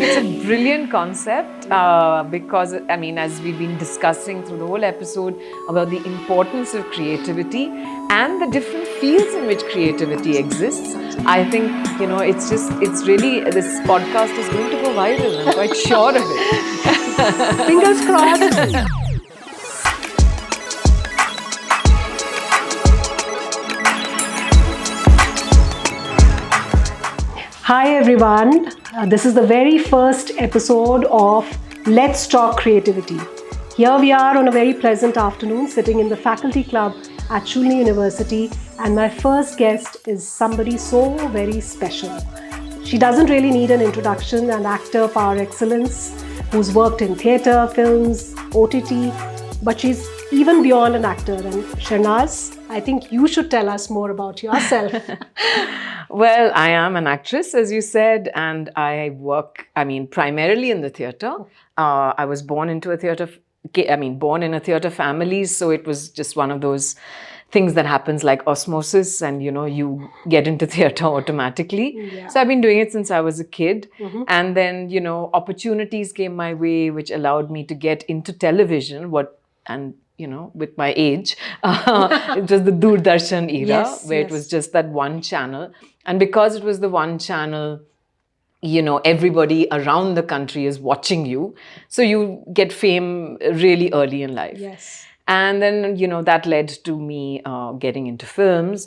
it's a brilliant concept because, I mean, as we've been discussing through the whole episode about the importance of creativity and the different fields in which creativity exists, I think, it's really, this podcast is going to go viral. I'm quite sure of it. Fingers crossed. Hi everyone, this is the very first episode of Let's Talk Creativity. Here we are on a very pleasant afternoon sitting in the faculty club at Shulni University, and my first guest is somebody so very special. She doesn't really need an introduction, an actor par excellence who's worked in theatre, films, OTT, but she's even beyond an actor. And Shernaz, I think you should tell us more about yourself. Well, I am an actress, as you said, and I work, primarily in the theatre. I was born in a theatre family, so it was just one of those things that happens like osmosis, and you get into theatre automatically. Yeah. So I've been doing it since I was a kid. And then, opportunities came my way, which allowed me to get into television, with my age, it was the Doordarshan era, where it was just that one channel. And because it was the one channel, everybody around the country is watching you. So you get fame really early in life. Yes. And then, that led to me getting into films,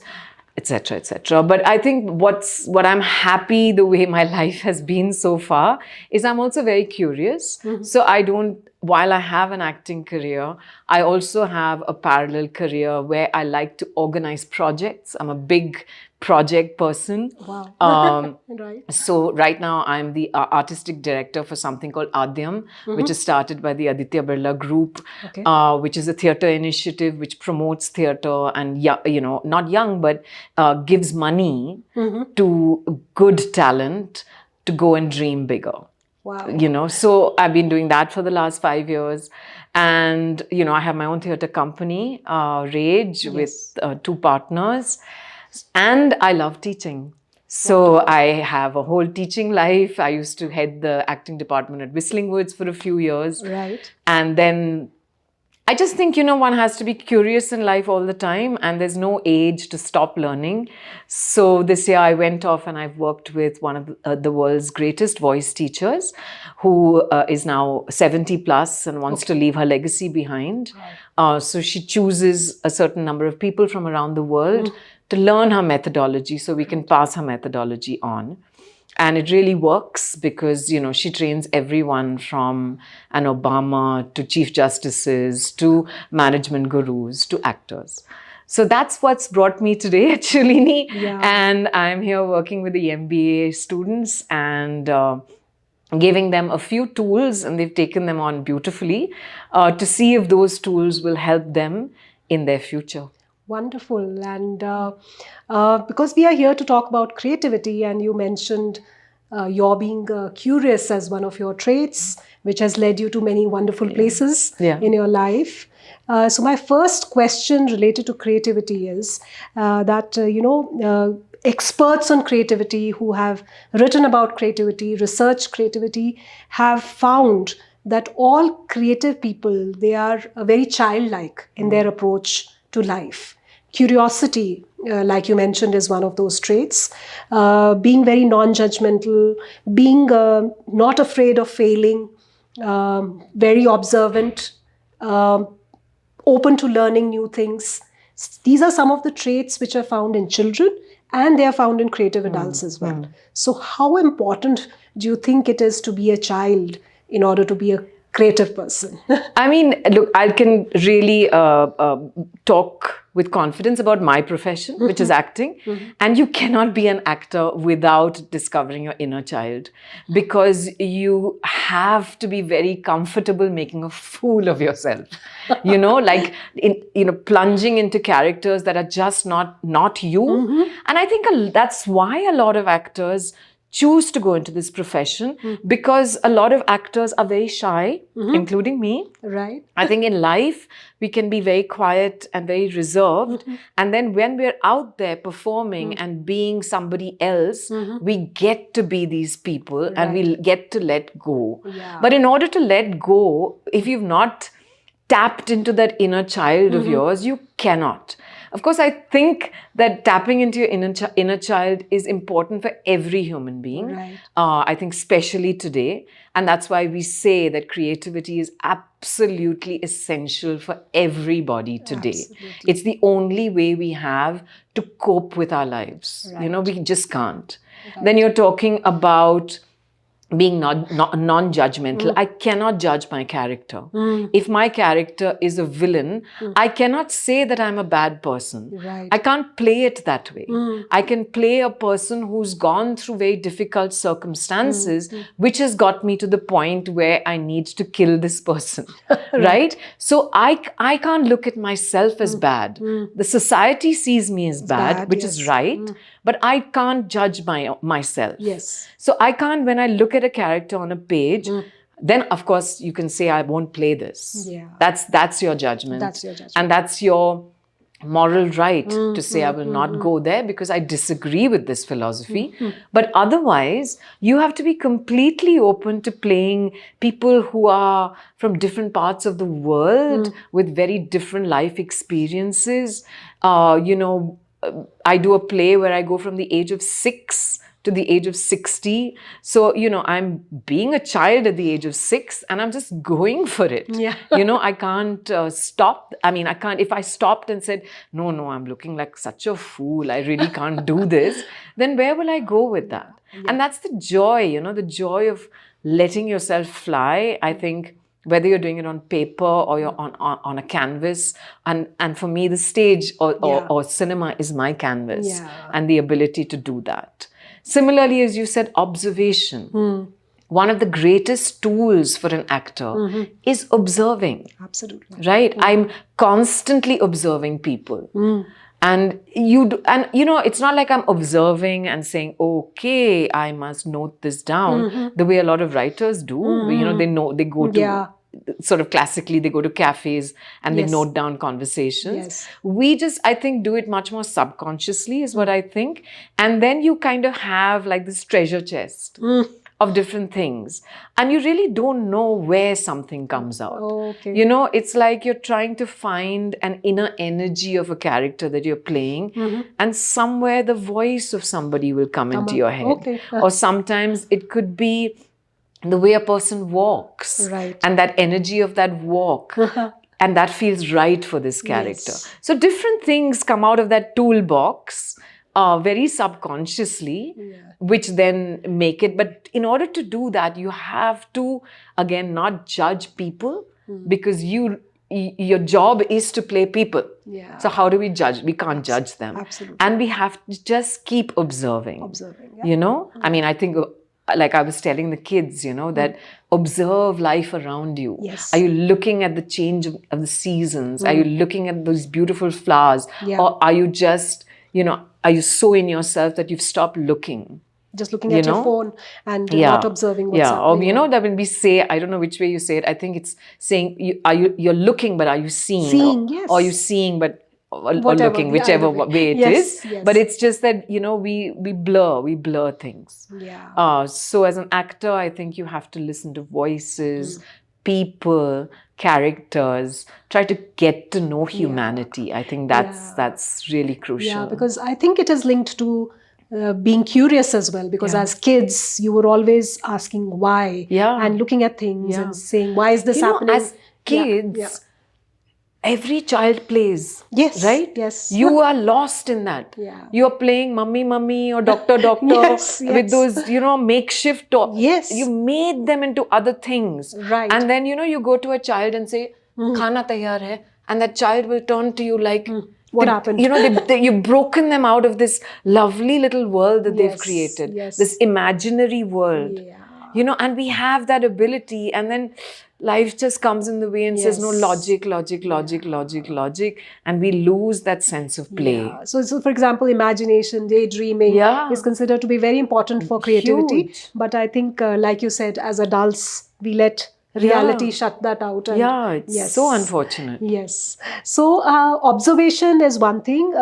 etc., etc. But I think what I'm happy the way my life has been so far is I'm also very curious. So while I have an acting career, I also have a parallel career where I like to organize projects. I'm a big project person. Wow. Right. So right now I'm the artistic director for something called Adyam, which is started by the Aditya Birla Group, which is a theatre initiative which promotes theatre and, not young, but gives money to good talent to go and dream bigger. Wow. So I've been doing that for the last 5 years. And, I have my own theatre company, Rage, with 2 partners. And I love teaching. So I have a whole teaching life. I used to head the acting department at Whistling Woods for a few years. Right. And then I just think, one has to be curious in life all the time, and there's no age to stop learning. So this year I went off and I've worked with one of the world's greatest voice teachers, who is now 70 plus and wants to leave her legacy behind. So she chooses a certain number of people from around the world to learn her methodology so we can pass her methodology on. And it really works because, she trains everyone from an Obama to chief justices to management gurus to actors. So that's what's brought me today at Shulini. Yeah. And I'm here working with the MBA students and giving them a few tools, and they've taken them on beautifully to see if those tools will help them in their future. Wonderful. And because we are here to talk about creativity, and you mentioned your being curious as one of your traits, which has led you to many wonderful places in your life. So my first question related to creativity is that, experts on creativity who have written about creativity, researched creativity, have found that all creative people, they are very childlike in their approach to life. Curiosity, like you mentioned, is one of those traits. Being very non-judgmental, being not afraid of failing, very observant, open to learning new things. These are some of the traits which are found in children, and they are found in creative adults as well. So how important do you think it is to be a child in order to be a creative person? Look, I can really talk with confidence about my profession, which is acting. And you cannot be an actor without discovering your inner child, because you have to be very comfortable making a fool of yourself. Plunging into characters that are just not you. And I think that's why a lot of actors choose to go into this profession because a lot of actors are very shy, including me. Right. I think in life, we can be very quiet and very reserved. And then when we're out there performing and being somebody else, we get to be these people and we get to let go. Yeah. But in order to let go, if you've not tapped into that inner child of yours, you cannot. Of course, I think that tapping into your inner child is important for every human being. Right. I think especially today. And that's why we say that creativity is absolutely essential for everybody today. Absolutely. It's the only way we have to cope with our lives. You know, we just can't. Then you're talking about being non-judgmental. I cannot judge my character. If my character is a villain, I cannot say that I'm a bad person. Right. I can't play it that way. I can play a person who's gone through very difficult circumstances, which has got me to the point where I need to kill this person. Right? So I can't look at myself as bad. The society sees me as bad, which is right, but I can't judge myself. Yes. So I can't, when I look at a character on a page, then of course you can say I won't play this. Yeah. That's your judgment. That's your judgment. And that's your moral right to say I will not go there because I disagree with this philosophy. But otherwise, you have to be completely open to playing people who are from different parts of the world with very different life experiences. I do a play where I go from the age of 6 to the age of 60. So, I'm being a child at the age of 6 and I'm just going for it. Yeah. I can't stop. I mean, I can't, if I stopped and said, no, I'm looking like such a fool, I really can't do this, then where will I go with that? And that's the joy, the joy of letting yourself fly. I think whether you're doing it on paper or you're on a canvas. And for me, the stage or cinema is my canvas and the ability to do that. Similarly, as you said, observation. One of the greatest tools for an actor is observing. Absolutely. Right? I'm constantly observing people. And it's not like I'm observing and saying, okay, I must note this down the way a lot of writers do. They go to sort of classically, they go to cafes and they note down conversations. Yes. We just, I think, do it much more subconsciously is what I think. And then you kind of have like this treasure chest of different things. And you really don't know where something comes out. Okay. It's like you're trying to find an inner energy of a character that you're playing. And somewhere the voice of somebody will come into your head. Okay. Or sometimes it could be the way a person walks. Right. And that energy of that walk. And that feels right for this character. Yes. So different things come out of that toolbox very subconsciously, which then make it. But in order to do that, you have to, again, not judge people because your job is to play people. Yeah. So how do we judge? We can't judge them. Absolutely. And we have to just keep observing. Yeah. I mean, I think, like I was telling the kids, that observe life around you. Yes. Are you looking at the change of the seasons? Are you looking at those beautiful flowers? Yeah. Or are you just, are you so in yourself that you've stopped looking? Just looking at your phone and not observing what's happening. Or that when we say, I don't know which way you say it, I think it's saying, you're looking, but are you seeing? Seeing, yes. Or you seeing, but or Whatever, looking, whichever way it is. Yes. But it's just that, we blur things. Yeah. So as an actor, I think you have to listen to voices, people, characters, try to get to know humanity. I think that's really crucial. Yeah, because I think it is linked to being curious as well, because as kids, you were always asking why and looking at things and saying, why is this happening? As kids, every child plays. Yes. Right? Yes. You are lost in that. Yeah. You are playing mummy or doctor with those, makeshift toys. Yes. You made them into other things. Right. And then, you go to a child and say, Khana taiyar hai. And that child will turn to you like, what happened? You've broken them out of this lovely little world that they've created. Yes. This imaginary world. Yeah. And we have that ability. And then life just comes in the way and says, no, Yes. logic. And we lose that sense of play. Yeah. So for example, imagination, daydreaming Yeah. is considered to be very important for creativity. Huge. But I think, like you said, as adults, we let reality shut that out. And Yeah, it's so unfortunate. Yes. So observation is one thing.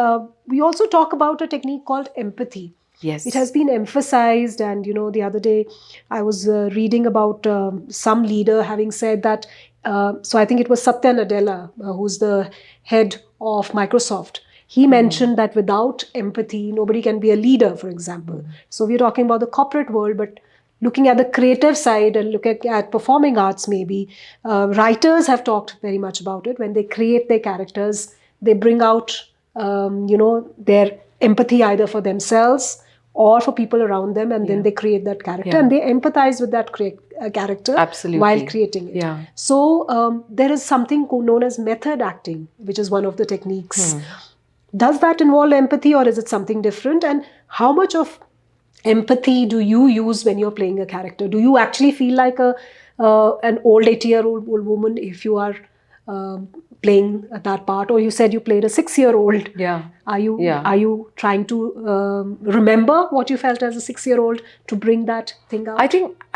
We also talk about a technique called empathy. Yes. It has been emphasized, and the other day I was reading about some leader having said that. So I think it was Satya Nadella, who's the head of Microsoft. He mentioned that without empathy, nobody can be a leader, for example. So we're talking about the corporate world, but looking at the creative side and looking at performing arts, maybe writers have talked very much about it. When they create their characters, they bring out their empathy either for themselves or for people around them, and then they create that character and they empathize with that character while creating it. Yeah. So there is something known as method acting, which is one of the techniques. Does that involve empathy, or is it something different? And how much of empathy do you use when you're playing a character? Do you actually feel like an old 80-year-old woman if you are playing that part? Or you said you played a 6-year-old. Yeah. Are you trying to remember what you felt as a 6-year-old to bring that thing out? I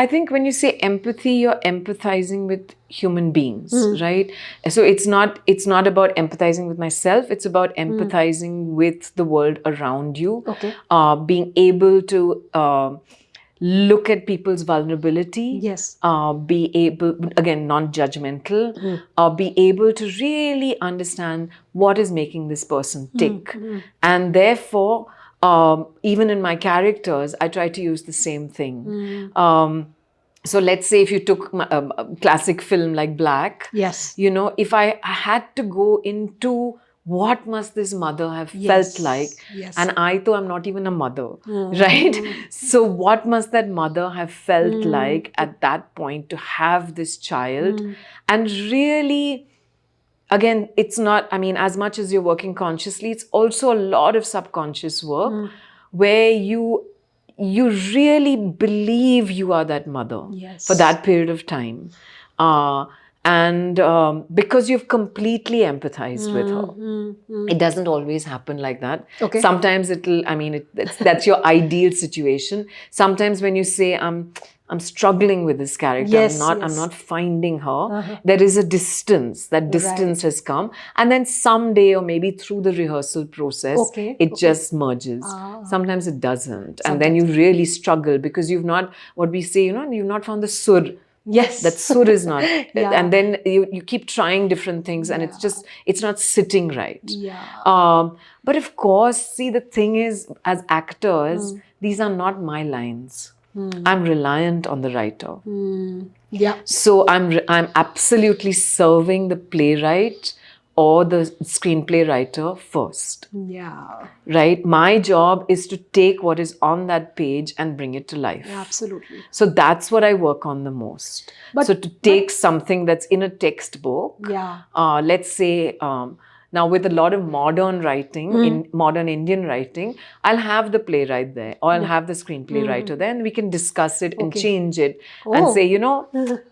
think when you say empathy, you're empathizing with human beings, right? So it's not about empathizing with myself. It's about empathizing with the world around you. Okay. Being able to look at people's vulnerability. Yes. Be able, again, non-judgmental. Be able to really understand what is making this person tick. And therefore, even in my characters, I try to use the same thing. So let's say if you took a classic film like Black, Yes. If I had to go into what must this mother have felt like, and though I'm not even a mother, right? So what must that mother have felt like at that point to have this child? And really, again, it's not, as much as you're working consciously, it's also a lot of subconscious work where you really believe you are that mother for that period of time. And because you've completely empathized with her. It doesn't always happen like that. Okay. Sometimes that's your ideal situation. Sometimes when you say, I'm struggling with this character. I'm not finding her. There is a distance. That distance has come. And then someday, or maybe through the rehearsal process, it just merges. Sometimes it doesn't. And then you really struggle because you've not, what we say, you've not found the sur. Yes. That sur is not. And then you keep trying different things and it's not sitting right. But of course, see, the thing is, as actors, these are not my lines. I'm reliant on the writer. So I'm absolutely serving the playwright or the screenplay writer first. Right? My job is to take what is on that page and bring it to life. Absolutely. So that's what I work on the most. So to take something that's in a textbook, let's say, now with a lot of modern writing, in modern Indian writing, I'll have the playwright there, or I'll have the screenplay writer there, and we can discuss it and change it and say,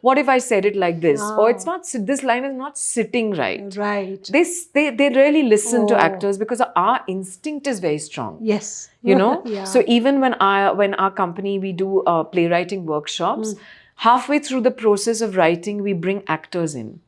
what if I said it like this? Or it's not, this line is not sitting right. Right. They really listen to actors because our instinct is very strong. Yes. So even when our company, we do playwriting workshops, halfway through the process of writing, we bring actors in.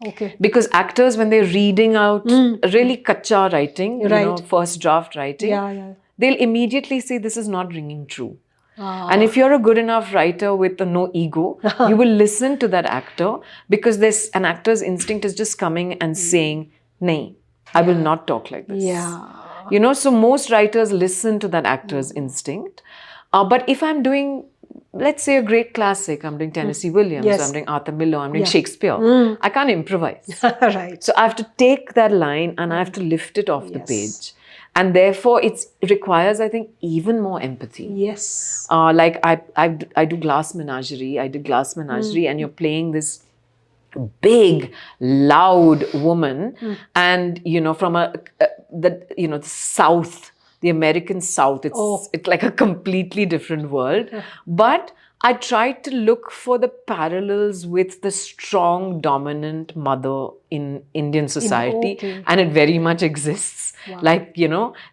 Okay. Because actors, when they're reading out really kacha writing, first draft writing, they'll immediately say, this is not ringing true. And if you're a good enough writer with no ego, you will listen to that actor, because an actor's instinct is just coming and saying, nay, I will not talk like this. So most writers listen to that actor's instinct. But if I'm doing, let's say, a great classic, I'm doing Tennessee Williams, I'm doing Arthur Miller, I'm doing Shakespeare, I can't improvise. Right. So I have to take that line and I have to lift it off the page. And therefore, it requires, I think, even more empathy. Yes. Like I do Glass Menagerie. I did Glass Menagerie, and you're playing this big, loud woman, and from the South, the American South. It's like a completely different world. But I tried to look for the parallels with the strong, dominant mother in Indian society, okay. and it very much exists. Wow. Like,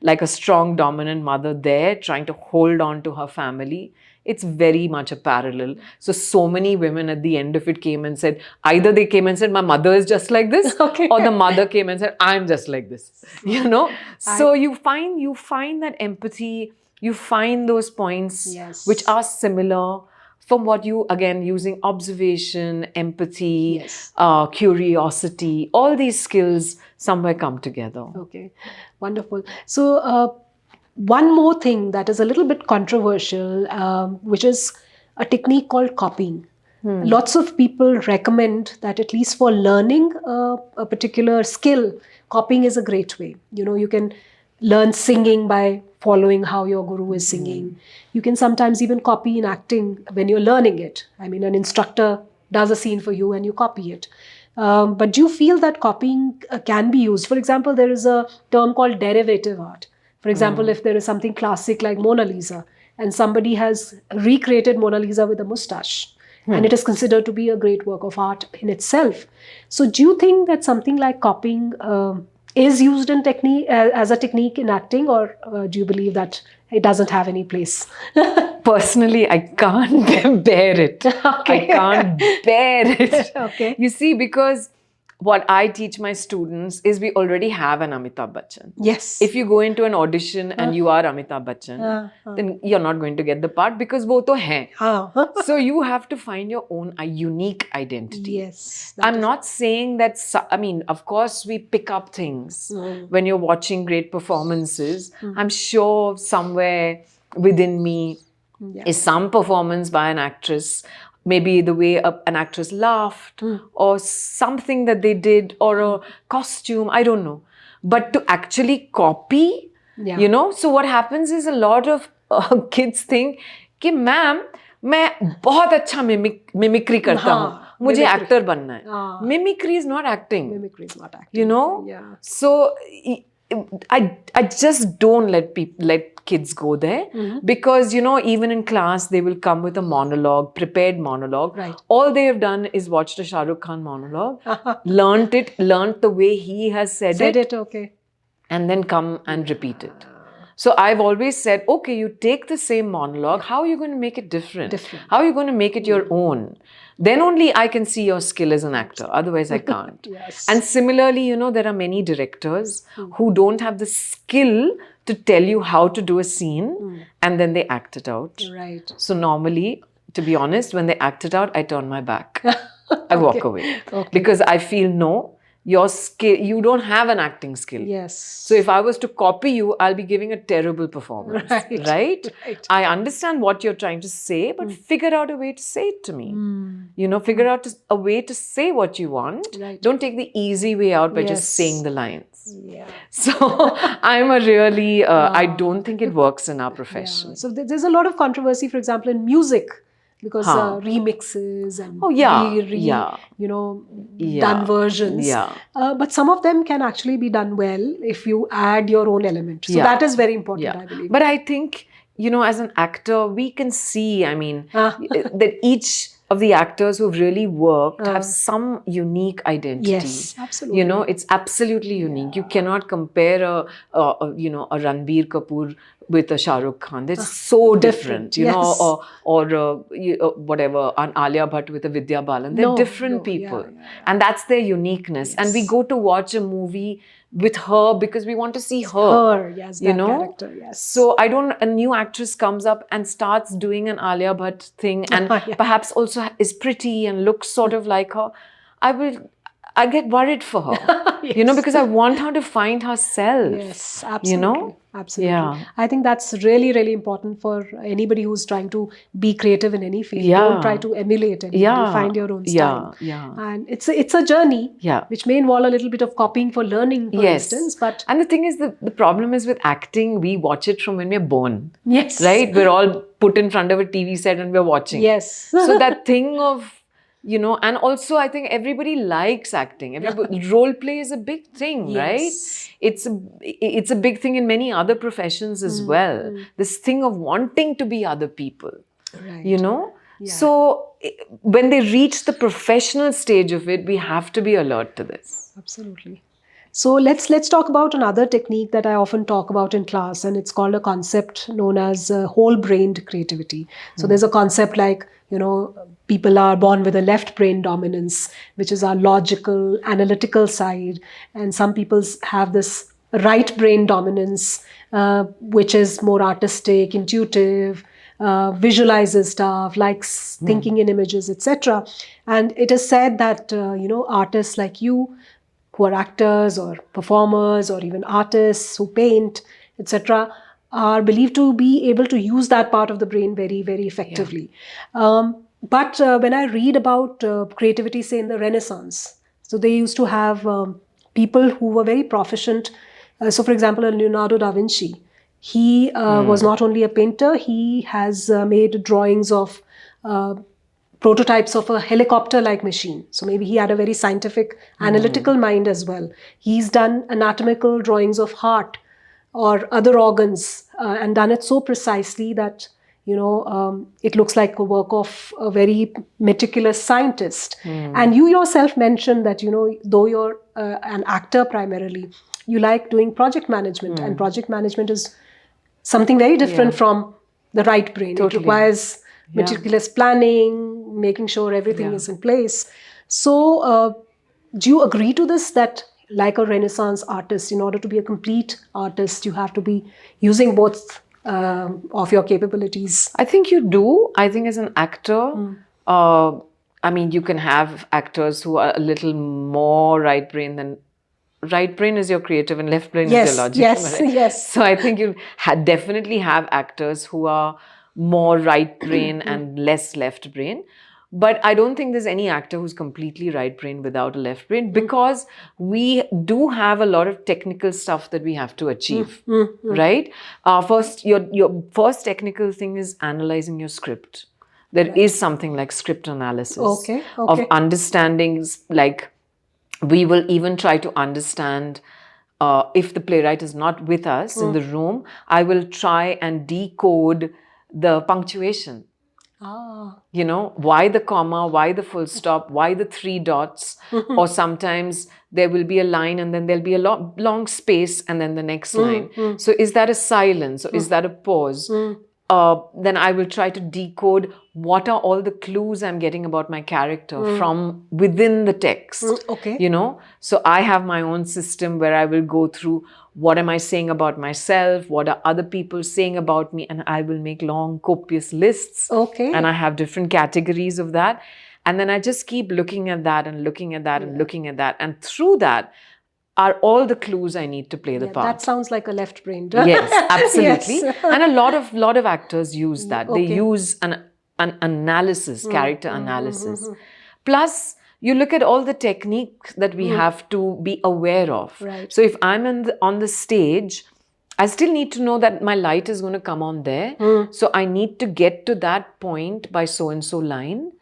like a strong, dominant mother there trying to hold on to her family. It's very much a parallel. So many women at the end of it came and said, either they came and said, my mother is just like this, Okay. or the mother came and said, I'm just like this. So you find that empathy, you find those points Yes. which are similar from what you, again, using observation, empathy, Yes. curiosity, all these skills somewhere come together. Okay, wonderful. So, one more thing that is a little bit controversial, which is a technique called copying. Lots of people recommend that, at least for learning a particular skill, copying is a great way. You can learn singing by following how your guru is singing. You can sometimes even copy in acting when you're learning it. I mean, an instructor does a scene for you and you copy it. But do you feel that copying can be used? For example, there is a term called derivative art. For example, if there is something classic like Mona Lisa, and somebody has recreated Mona Lisa with a mustache, and it is considered to be a great work of art in itself. So, do you think that something like copying is used in technique as a technique in acting, or do you believe that it doesn't have any place? Personally, I can't bear it. Okay. I can't bear it. Okay. You see, because what I teach my students is we already have an Amitabh Bachchan. Yes. If you go into an audition and you are Amitabh Bachchan, then you're not going to get the part because wo to hai. So you have to find your own unique identity. Yes. I'm not saying that, I mean, of course, we pick up things when you're watching great performances. I'm sure somewhere within me is some performance by an actress, maybe the way an actress laughed or something that they did, or a costume, I don't know. But to actually copy, so what happens is a lot of kids think कि ma'am मैं बहुत अच्छा mimicry करता हूँ, मुझे actor बनना है. Mimicry is not acting. Mimicry is not acting. Yeah. So I just don't let kids go there, because even in class they will come with a monologue, prepared monologue. Right. All they have done is watched a Shah Rukh Khan monologue, learnt the way he has said it, okay, and then come and repeat it. So I've always said, okay, you take the same monologue, how are you going to make it different? How are you going to make it your own? Then only I can see your skill as an actor. Otherwise, I can't. Yes. And similarly, there are many directors who don't have the skill to tell you how to do a scene, and then they act it out. Right. So normally, to be honest, when they act it out, I turn my back. I walk away. Okay. Because I feel, no, your skill, you don't have an acting skill. Yes. So if I was to copy you, I'll be giving a terrible performance. Right? I understand what you're trying to say, but figure out a way to say it to me. Figure out a way to say what you want. Right. Don't take the easy way out by just saying the lines. Yeah. So I'm a really, I don't think it works in our profession. Yeah. So there's a lot of controversy, for example, in music. Because remixes and done versions. Yeah. But some of them can actually be done well if you add your own element. So that is very important, I believe. But I think, as an actor, we can see, I mean, that each of the actors who've really worked have some unique identity. Yes, absolutely. It's absolutely unique. You cannot compare a Ranbir Kapoor with a Shah Rukh Khan. They're so different, or whatever, an Alia Bhatt with a Vidya Balan. They're different people. And that's their uniqueness. And we go to watch a movie with her because we want to see her. Yes, that character, yes. So a new actress comes up and starts doing an Alia Bhatt thing, and perhaps also is pretty and looks sort of like her. I get worried for her, because I want her to find herself. Yes, absolutely. Absolutely. Yeah. I think that's really, really important for anybody who's trying to be creative in any field. Don't try to emulate anybody. Find your own style. And it's a journey, which may involve a little bit of copying for learning, for instance. And the thing is, the problem is with acting, we watch it from when we're born. Yes. Right? We're all put in front of a TV set and we're watching. Yes. So that thing of, and also I think everybody likes acting. Role play is a big thing, right? It's a big thing in many other professions as well. This thing of wanting to be other people, Right. So when they reach the professional stage of it, we have to be alert to this. Absolutely. So let's talk about another technique that I often talk about in class, and it's called a concept known as whole-brained creativity. So there's a concept like, people are born with a left brain dominance, which is our logical, analytical side, and some people have this right brain dominance, which is more artistic, intuitive, visualizes stuff, likes thinking in images, etc. And it is said that artists like you, who are actors or performers or even artists who paint, etc., are believed to be able to use that part of the brain very, very effectively. But when I read about creativity, say in the Renaissance, so they used to have people who were very proficient. So, for example, Leonardo da Vinci, he was not only a painter, he has made drawings of prototypes of a helicopter-like machine. So maybe he had a very scientific, analytical mind as well. He's done anatomical drawings of heart or other organs and done it so precisely that it looks like a work of a very meticulous scientist. And you yourself mentioned that though you're an actor primarily, you like doing project management, and project management is something very different from the right brain. It requires meticulous planning, making sure everything is in place. So do you agree to this, that like a Renaissance artist, in order to be a complete artist, you have to be using both of your capabilities? I think you do. I think as an actor, you can have actors who are a little more right brain than... Right brain is your creative and left brain is your logical. Yes. So I think you definitely have actors who are more right brain and less left brain. But I don't think there's any actor who's completely right brain without a left brain, because we do have a lot of technical stuff that we have to achieve, right? First, your first technical thing is analyzing your script. There is something like script analysis of understandings. Like, we will even try to understand if the playwright is not with us in the room, I will try and decode the punctuation. Why the comma, why the full stop, why the 3 dots, or sometimes there will be a line and then there'll be a long space and then the next line. So is that a silence, or is that a pause? Then I will try to decode what are all the clues I'm getting about my character from within the text. So I have my own system where I will go through, what am I saying about myself? What are other people saying about me? And I will make long, copious lists. And I have different categories of that. And then I just keep looking at that and looking at that and looking at that. And through that are all the clues I need to play the part. That sounds like a left brain. Yes, absolutely. And a lot of actors use that. They use an analysis, character analysis. Plus, you look at all the techniques that we have to be aware of. So if I'm on the stage, I still need to know that my light is going to come on there. So I need to get to that point by so-and-so line.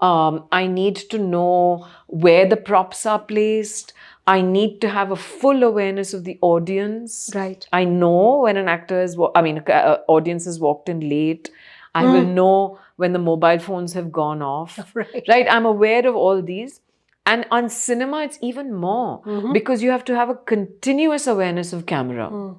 I need to know where the props are placed. I need to have a full awareness of the audience. I know when an actor is, audience has walked in late. I will know when the mobile phones have gone off. I'm aware of all these. And on cinema, it's even more because you have to have a continuous awareness of camera.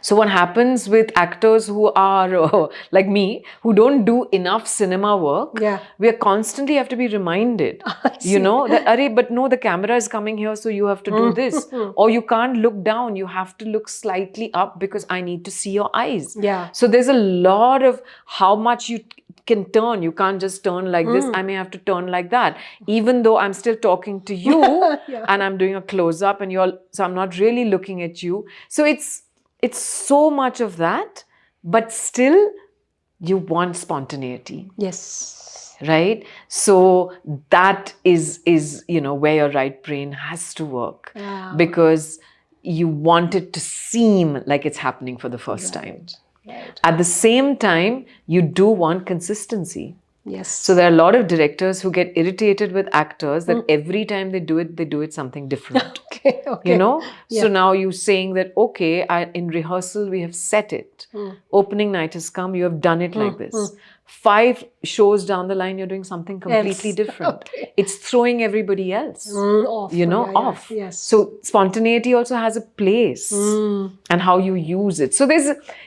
So what happens with actors who are like me, who don't do enough cinema work, we are constantly have to be reminded, that, but no, the camera is coming here, so you have to do this. Or you can't look down, you have to look slightly up because I need to see your eyes. So there's a lot of how much you can turn. You can't just turn like this. I may have to turn like that, even though I'm still talking to you and I'm doing a close-up and so I'm not really looking at you. So it's so much of that, but still you want spontaneity. Right? So that is where your right brain has to work, because you want it to seem like it's happening for the first time. At the same time, you do want consistency. So there are a lot of directors who get irritated with actors that every time they do it something different. Okay. Okay. You know, so Yeah. now you're saying that, okay, in rehearsal, we have set it. Opening night has come, you have done it like this. 5 shows down the line, you're doing something completely Else. different. Okay. It's throwing everybody else, Off. you know, Yeah, yeah. off. Yes. So spontaneity also has a place and how you use it. So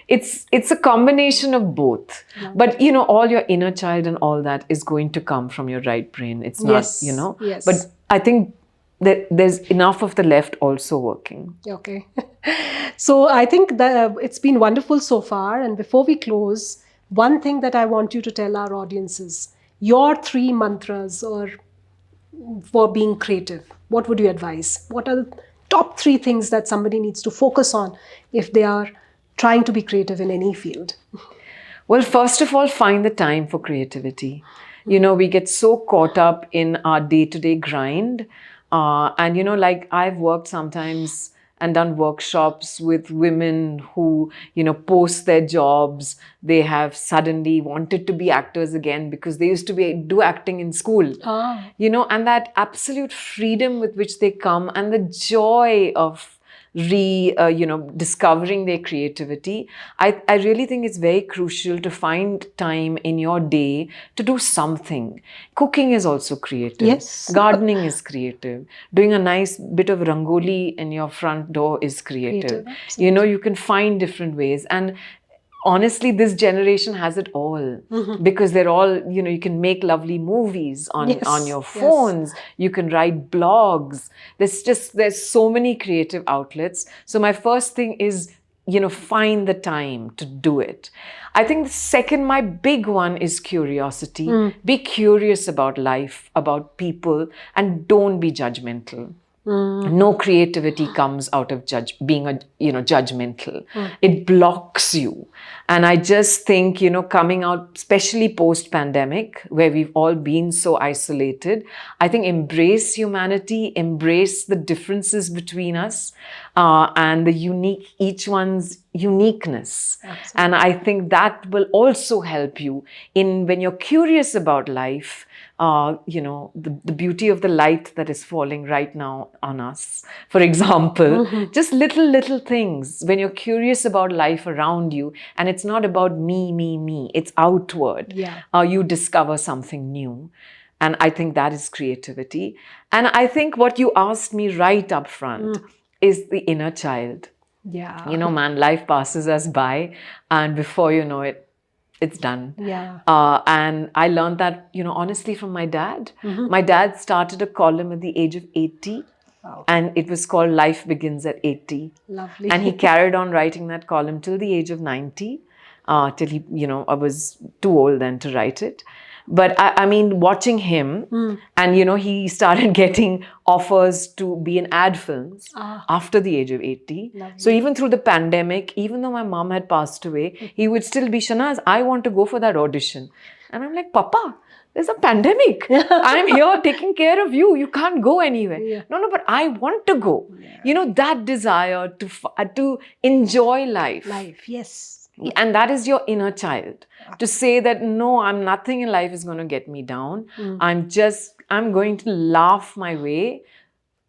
it's a combination of both. But, you know, all your inner child and all that is going to come from your right brain. It's not, Yes. you know, Yes. but I think that there's enough of the left also working. Okay. So I think that it's been wonderful so far. And before we close, one thing that I want you to tell our audiences, your 3 mantras or for being creative, what would you advise? What are the top 3 things that somebody needs to focus on if they are trying to be creative in any field? Well, first of all, find the time for creativity. You know, we get so caught up in our day-to-day grind. And, you know, like I've worked sometimes and done workshops with women who, you know, post their jobs. They have suddenly wanted to be actors again because they used to do acting in school. You know, and that absolute freedom with which they come and the joy of discovering their creativity. I really think it's very crucial to find time in your day to do something. Cooking is also creative. Yes. Gardening is creative. Doing a nice bit of rangoli in your front door is creative. Creative, You know, you can find different ways. And honestly, this generation has it all because they're all, you know, you can make lovely movies on your phones. You can write blogs. There's so many creative outlets. So my first thing is, you know, find the time to do it. I think the second, my big one is curiosity. Be curious about life, about people, and don't be judgmental. No creativity comes out of being judgmental. It blocks you. And I just think, you know, coming out, especially post-pandemic, where we've all been so isolated, I think embrace humanity, embrace the differences between us, and each one's uniqueness. Absolutely. And I think that will also help you when you're curious about life. You know, the beauty of the light that is falling right now on us. For example, just little things. When you're curious about life around you, and it's not about me, it's outward. Yeah. You discover something new. And I think that is creativity. And I think what you asked me right up front is the inner child. Yeah. You know, man, life passes us by, and before you know it, it's done. Yeah. And I learned that, you know, honestly from my dad. My dad started a column at the age of 80. Wow. And it was called Life Begins at 80. Lovely. And he carried on writing that column till the age of 90, till he, you know, I was too old then to write it. But I mean, watching him, and, you know, he started getting offers to be in ad films after the age of 80. Lovely. So even through the pandemic, even though my mom had passed away, he would still be, Shernaz, I want to go for that audition. And I'm like, Papa, there's a pandemic. I'm here taking care of you. You can't go anywhere. Yeah. No, but I want to go. Yeah. You know, that desire to enjoy life. Life, yes. And that is your inner child. To say that, no, nothing in life is going to get me down. I'm going to laugh my way.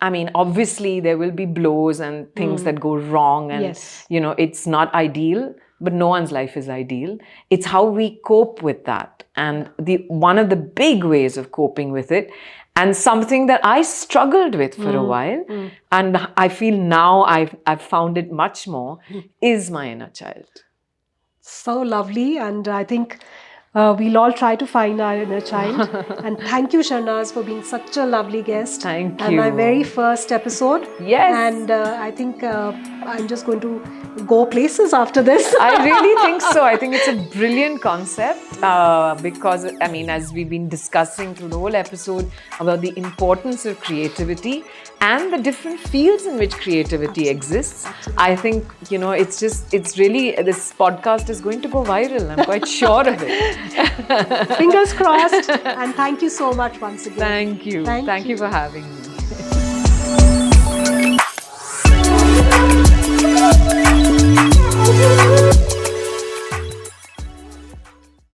I mean, obviously, there will be blows and things that go wrong. And, you know, it's not ideal. But no one's life is ideal. It's how we cope with that. And one of the big ways of coping with it, and something that I struggled with for a while, and I feel now I've found it much more, is my inner child. So lovely. And I think we'll all try to find our inner child. And thank you, Shernaz, for being such a lovely guest. Thank and you. my very first episode. Yes. And I think I'm just going to go places after this. I really think so. I think it's a brilliant concept because, I mean, as we've been discussing through the whole episode about the importance of creativity and the different fields in which creativity exists. I think, you know, it's really, this podcast is going to go viral. I'm quite sure of it. Fingers crossed. And thank you so much once again. Thank you. Thank you for having me.